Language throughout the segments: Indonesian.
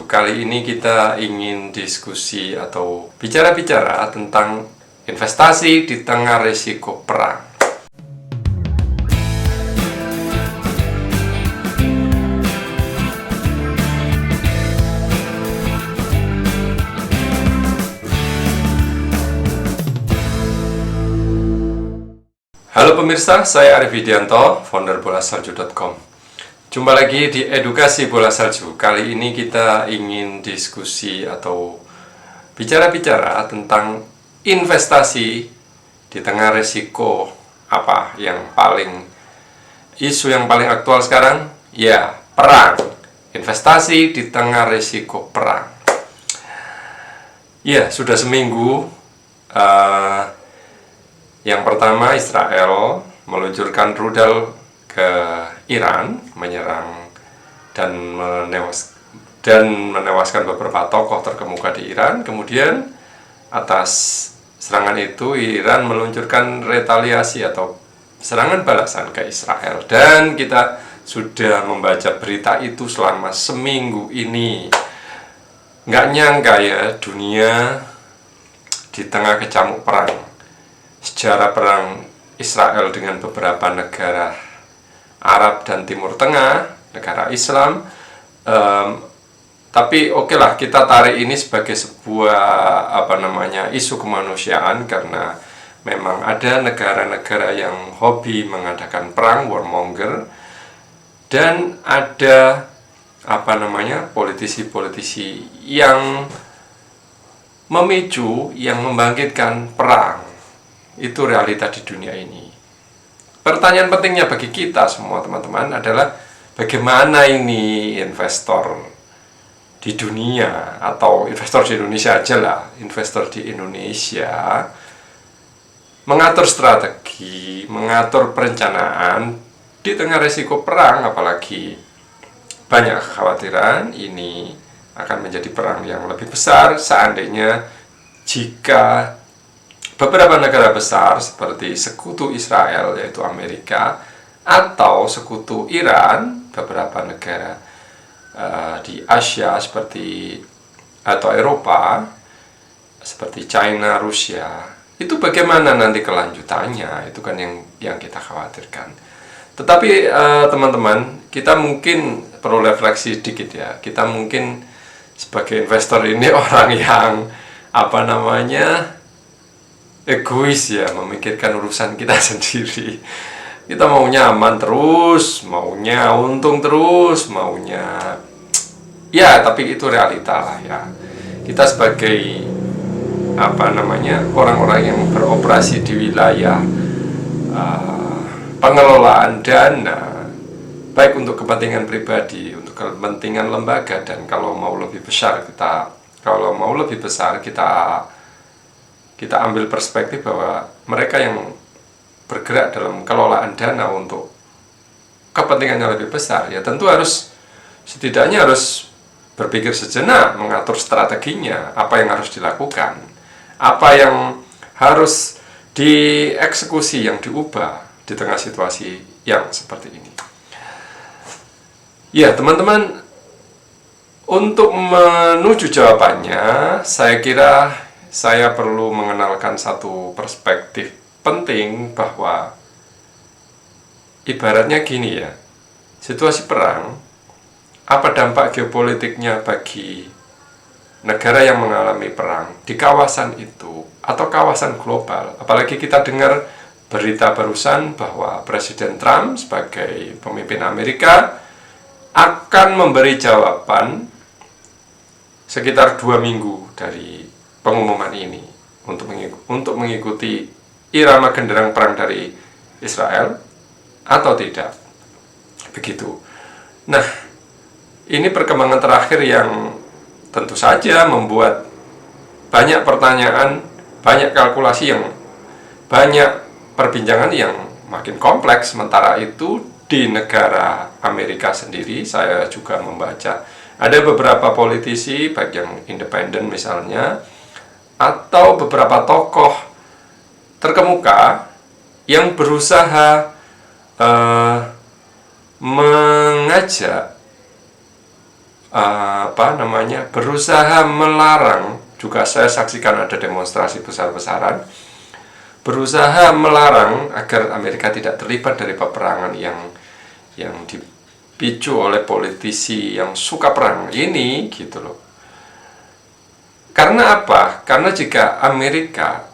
Kali ini kita ingin diskusi atau bicara-bicara tentang investasi di tengah risiko perang. Halo pemirsa, saya Arif Widianto, founder bolasalju.com. Jumpa lagi di Edukasi Bola Salju. Kali ini kita ingin diskusi atau bicara-bicara tentang investasi di tengah risiko apa yang isu yang paling aktual sekarang? Ya, perang. Investasi di tengah risiko perang. Ya, sudah seminggu. Yang pertama, Israel meluncurkan rudal ke Iran, menyerang dan menewaskan beberapa tokoh terkemuka di Iran. Kemudian atas serangan itu Iran meluncurkan retaliasi atau serangan balasan ke Israel, dan kita sudah membaca berita itu selama seminggu ini. Nggak nyangka ya, dunia di tengah kecamuk perang, sejarah perang Israel dengan beberapa negara Arab dan Timur Tengah, negara Islam. Tapi oke lah, kita tarik ini sebagai sebuah isu kemanusiaan, karena memang ada negara-negara yang hobi mengadakan perang, warmonger, dan ada politisi-politisi yang memicu, yang membangkitkan perang. Itu realita di dunia ini. Pertanyaan pentingnya bagi kita semua teman-teman adalah bagaimana ini investor di dunia, atau investor di Indonesia aja lah, investor di Indonesia mengatur strategi, mengatur perencanaan di tengah risiko perang, apalagi banyak kekhawatiran ini akan menjadi perang yang lebih besar seandainya jika beberapa negara besar seperti sekutu Israel, yaitu Amerika, atau sekutu Iran, beberapa negara di Asia atau Eropa seperti China, Rusia, itu bagaimana nanti kelanjutannya? Itu kan yang kita khawatirkan. Tetapi teman-teman, kita mungkin perlu refleksi sedikit ya. Kita mungkin sebagai investor ini orang yang egois ya, memikirkan urusan kita sendiri. Kita maunya aman terus, maunya untung terus, maunya tapi itu realita lah ya. Kita sebagai orang-orang yang beroperasi di wilayah pengelolaan dana, baik untuk kepentingan pribadi, untuk kepentingan lembaga, dan kalau mau lebih besar kita ambil perspektif bahwa mereka yang bergerak dalam kelolaan dana untuk kepentingannya lebih besar, ya tentu setidaknya harus berpikir sejenak, mengatur strateginya, apa yang harus dilakukan, apa yang harus dieksekusi, yang diubah di tengah situasi yang seperti ini. Ya teman-teman, untuk menuju jawabannya, saya kira saya perlu mengenalkan satu perspektif penting, bahwa ibaratnya gini ya, situasi perang, apa dampak geopolitiknya bagi negara yang mengalami perang di kawasan itu atau kawasan global. Apalagi kita dengar berita barusan bahwa Presiden Trump sebagai pemimpin Amerika akan memberi jawaban sekitar 2 minggu dari pengumuman ini untuk mengikuti irama genderang perang dari Israel atau tidak, begitu. Nah, ini perkembangan terakhir yang tentu saja membuat banyak pertanyaan, banyak kalkulasi, banyak perbincangan yang makin kompleks. Sementara itu di negara Amerika sendiri, saya juga membaca ada beberapa politisi, baik yang independen misalnya, atau beberapa tokoh terkemuka yang berusaha mengajak berusaha melarang, juga saya saksikan ada demonstrasi besar-besaran, berusaha melarang agar Amerika tidak terlibat dari peperangan yang dipicu oleh politisi yang suka perang ini, gitu loh. Karena apa? Karena jika Amerika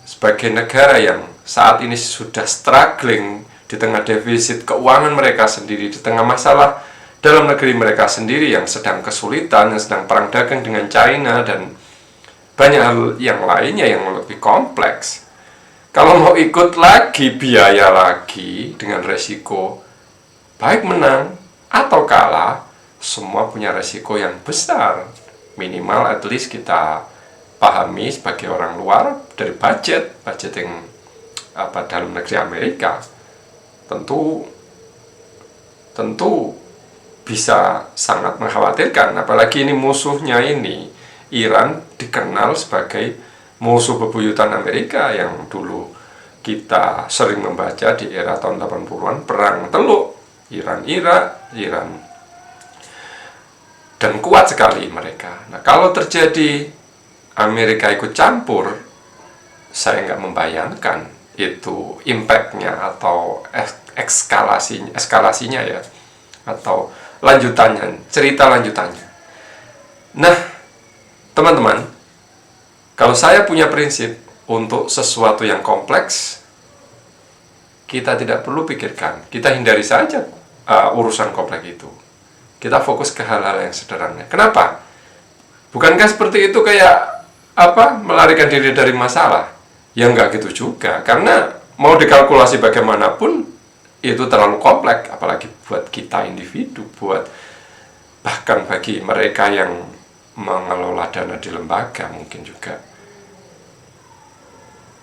sebagai negara yang saat ini sudah struggling di tengah defisit keuangan mereka sendiri, di tengah masalah dalam negeri mereka sendiri yang sedang kesulitan, yang sedang perang dagang dengan China dan banyak hal yang lainnya yang lebih kompleks. Kalau mau ikut lagi, biaya lagi dengan resiko baik menang atau kalah, semua punya resiko yang besar. Minimal at least kita pahami sebagai orang luar dari budget yang dalam negeri Amerika. Tentu bisa sangat mengkhawatirkan, apalagi ini musuhnya ini, Iran dikenal sebagai musuh bebuyutan Amerika yang dulu kita sering membaca di era tahun 80-an, perang teluk Iran-Irak, Iran, dan kuat sekali mereka. Nah, kalau terjadi Amerika ikut campur, saya nggak membayangkan itu impact-nya atau eskalasinya ya, atau lanjutannya, cerita lanjutannya. Nah, teman-teman, kalau saya punya prinsip untuk sesuatu yang kompleks, kita tidak perlu pikirkan, kita hindari saja urusan kompleks itu. Kita fokus ke hal-hal yang sederhana. Kenapa? Bukankah seperti itu kayak melarikan diri dari masalah? Ya enggak gitu juga, karena mau dikalkulasi bagaimanapun itu terlalu kompleks, apalagi buat kita individu, bahkan bagi mereka yang mengelola dana di lembaga mungkin juga.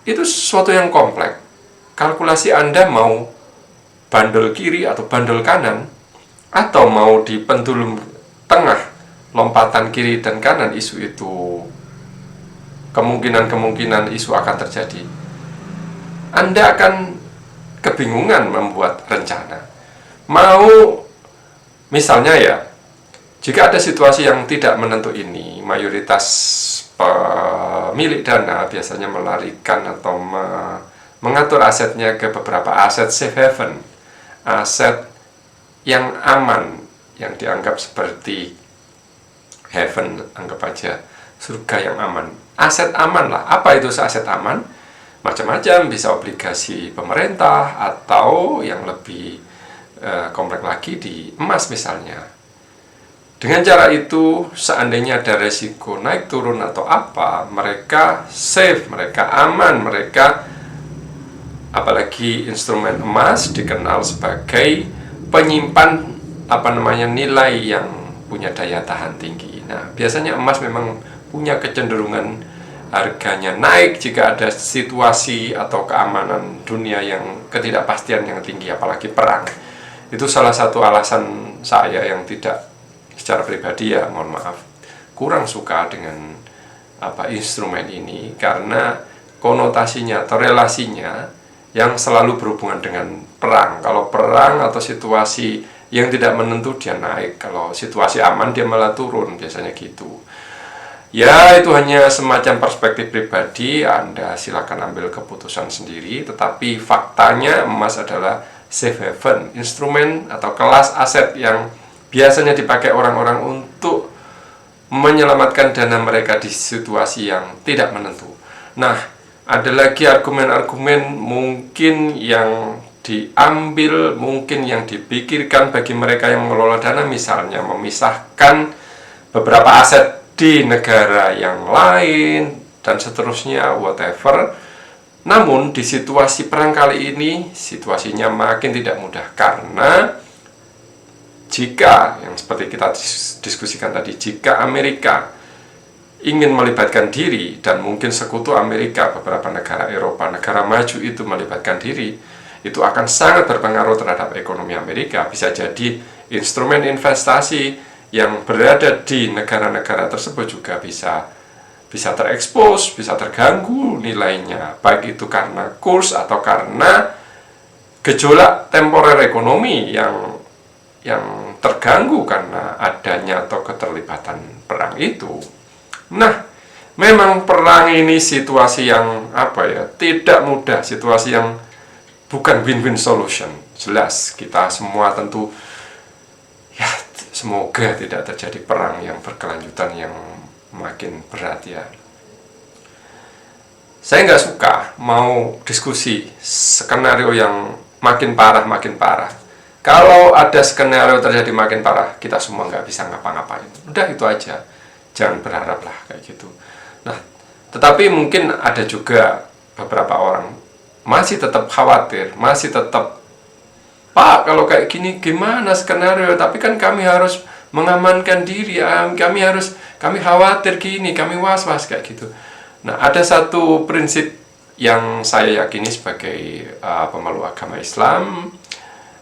Itu sesuatu yang kompleks. Kalkulasi Anda mau bandel kiri atau bandel kanan, atau mau di pendulum tengah, lompatan kiri dan kanan, isu itu kemungkinan isu akan terjadi, Anda akan kebingungan membuat rencana. Mau misalnya ya, jika ada situasi yang tidak menentu ini, mayoritas pemilik dana biasanya melarikan atau mengatur asetnya ke beberapa aset safe haven, aset yang aman, yang dianggap seperti heaven, anggap aja surga yang aman. Aset aman lah. Apa itu aset aman? Macam-macam, bisa obligasi pemerintah atau yang lebih kompleks lagi di emas misalnya. Dengan cara itu, seandainya ada resiko naik turun atau apa, mereka safe, mereka aman, mereka, apalagi instrumen emas dikenal sebagai penyimpan nilai yang punya daya tahan tinggi. Nah, biasanya emas memang punya kecenderungan harganya naik jika ada situasi atau keamanan dunia yang ketidakpastian yang tinggi, apalagi perang. Itu salah satu alasan saya yang tidak secara pribadi ya, mohon maaf, kurang suka dengan instrumen ini, karena konotasinya atau relasinya yang selalu berhubungan dengan perang. Kalau perang atau situasi yang tidak menentu, dia naik. Kalau situasi aman, dia malah turun, biasanya gitu. Ya, itu hanya semacam perspektif pribadi, Anda silakan ambil keputusan sendiri. Tetapi faktanya emas adalah safe haven, instrumen atau kelas aset yang biasanya dipakai orang-orang untuk menyelamatkan dana mereka di situasi yang tidak menentu. Nah, ada lagi argumen-argumen mungkin yang diambil, mungkin yang dipikirkan bagi mereka yang mengelola dana, misalnya memisahkan beberapa aset di negara yang lain dan seterusnya, whatever. Namun di situasi perang kali ini, situasinya makin tidak mudah, karena jika, yang seperti kita diskusikan tadi, jika Amerika ingin melibatkan diri, dan mungkin sekutu Amerika, beberapa negara Eropa, negara maju itu melibatkan diri, itu akan sangat berpengaruh terhadap ekonomi Amerika. Bisa jadi instrumen investasi yang berada di negara-negara tersebut juga bisa terekspos, bisa terganggu nilainya, baik itu karena kurs atau karena gejolak temporer ekonomi yang terganggu karena adanya atau keterlibatan perang itu. Nah, memang perang ini situasi yang tidak mudah, situasi yang bukan win-win solution. Jelas kita semua tentu ya semoga tidak terjadi perang yang berkelanjutan yang makin berat ya. Saya nggak suka mau diskusi skenario yang makin parah. Kalau ada skenario terjadi makin parah, kita semua nggak bisa ngapa-ngapain. Udah itu aja, jangan berharap lah kayak gitu. Nah, tetapi mungkin ada juga beberapa orang masih tetap khawatir, masih tetap, Pak, kalau kayak gini gimana skenario? Tapi kan kami harus mengamankan diri, kami khawatir gini, kami was-was kayak gitu. Nah, ada satu prinsip yang saya yakini sebagai pemeluk agama Islam,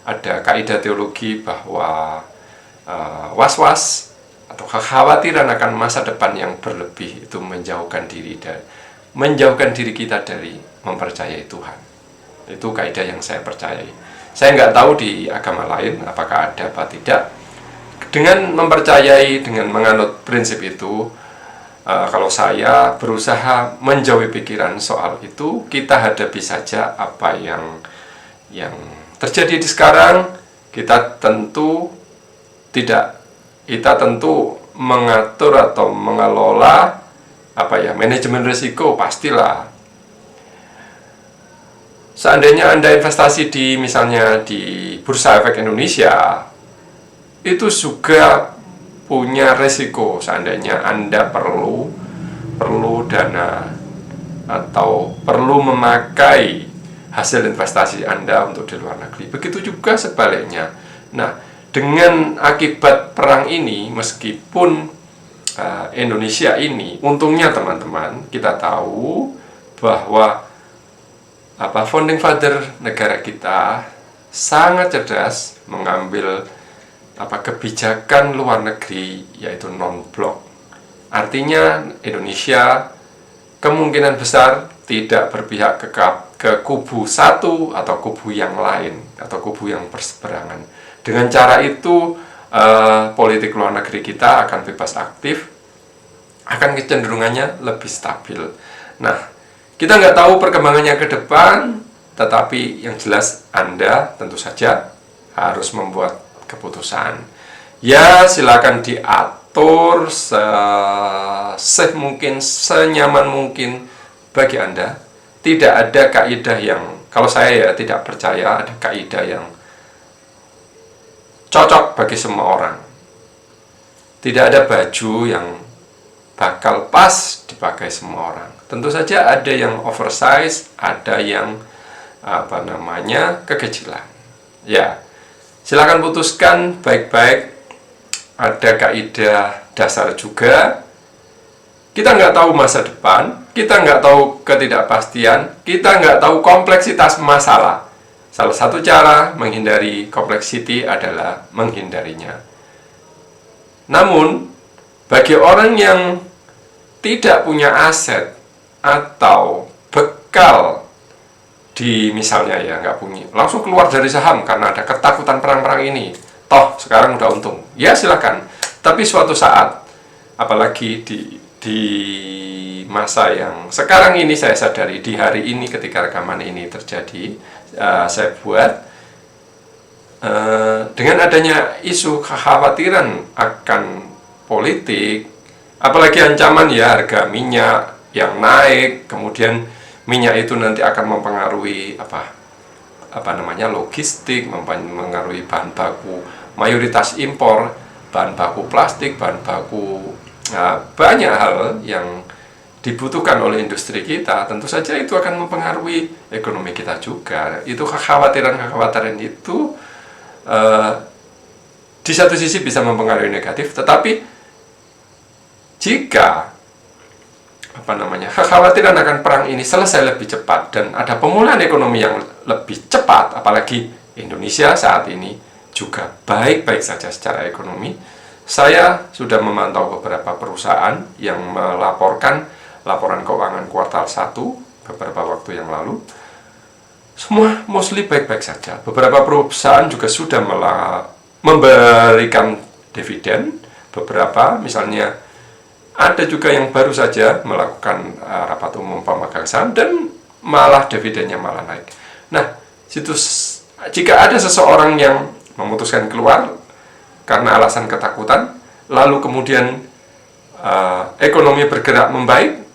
ada kaidah teologi bahwa was-was atau kekhawatiran akan masa depan yang berlebih itu menjauhkan diri kita dari mempercayai Tuhan. Itu kaidah yang saya percayai. Saya nggak tahu di agama lain apakah ada apa tidak. Dengan mempercayai, dengan menganut prinsip itu, kalau saya berusaha menjauhi pikiran soal itu, kita hadapi saja apa yang terjadi di sekarang. Kita tentu mengatur atau mengelola manajemen risiko pastilah. Seandainya Anda investasi misalnya di Bursa Efek Indonesia, itu juga punya risiko. Seandainya Anda perlu dana atau perlu memakai hasil investasi Anda untuk di luar negeri. Begitu juga sebaliknya. Nah, dengan akibat perang ini, meskipun Indonesia ini, untungnya teman-teman, kita tahu bahwa founding father negara kita sangat cerdas mengambil kebijakan luar negeri, yaitu non-blok. Artinya Indonesia kemungkinan besar tidak berpihak ke kubu satu atau kubu yang lain atau kubu yang berseberangan. Dengan cara itu politik luar negeri kita akan bebas aktif, akan kecenderungannya lebih stabil. Nah, kita nggak tahu perkembangannya ke depan, tetapi yang jelas Anda tentu saja harus membuat keputusan. Ya, silakan diatur mungkin, senyaman mungkin bagi Anda. Tidak ada kaidah yang, kalau saya tidak percaya ada kaidah yang cocok bagi semua orang. Tidak ada baju yang bakal pas dipakai semua orang. Tentu saja ada yang oversize, ada yang kekecilan. Ya, silakan putuskan baik-baik. Ada kaidah dasar juga. Kita nggak tahu masa depan, kita nggak tahu ketidakpastian, kita nggak tahu kompleksitas masalah. Salah satu cara menghindari kompleksiti adalah menghindarinya. Namun, bagi orang yang tidak punya aset atau bekal misalnya nggak punya, langsung keluar dari saham karena ada ketakutan perang-perang ini, toh sekarang udah untung, ya silakan. Tapi suatu saat, apalagi di masa yang sekarang ini, saya sadari di hari ini ketika rekaman ini terjadi, saya buat dengan adanya isu kekhawatiran akan politik, apalagi ancaman harga minyak yang naik, kemudian minyak itu nanti akan mempengaruhi logistik, mempengaruhi bahan baku mayoritas impor, bahan baku plastik, bahan baku banyak hal yang dibutuhkan oleh industri kita. Tentu saja itu akan mempengaruhi ekonomi kita juga. Itu kekhawatiran itu di satu sisi bisa mempengaruhi negatif, tetapi jika kekhawatiran akan perang ini selesai lebih cepat dan ada pemulihan ekonomi yang lebih cepat, apalagi Indonesia saat ini juga baik-baik saja secara ekonomi. Saya sudah memantau beberapa perusahaan yang melaporkan laporan keuangan kuartal 1 beberapa waktu yang lalu. Semua mostly baik-baik saja. Beberapa perusahaan juga sudah memberikan dividen. Beberapa, misalnya ada juga yang baru saja melakukan rapat umum pemegang saham dan malah dividennya malah naik. Nah, jika ada seseorang yang memutuskan keluar karena alasan ketakutan, lalu kemudian ekonomi bergerak membaik,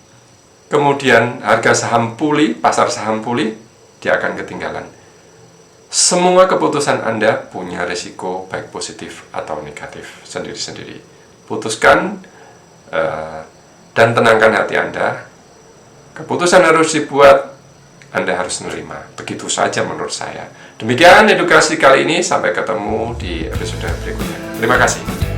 kemudian harga saham pulih, pasar saham pulih, dia akan ketinggalan. Semua keputusan Anda punya risiko baik positif atau negatif sendiri-sendiri. Putuskan dan tenangkan hati Anda. Keputusan harus dibuat, Anda harus menerima. Begitu saja menurut saya. Demikian edukasi kali ini, sampai ketemu di episode berikutnya. Terima kasih.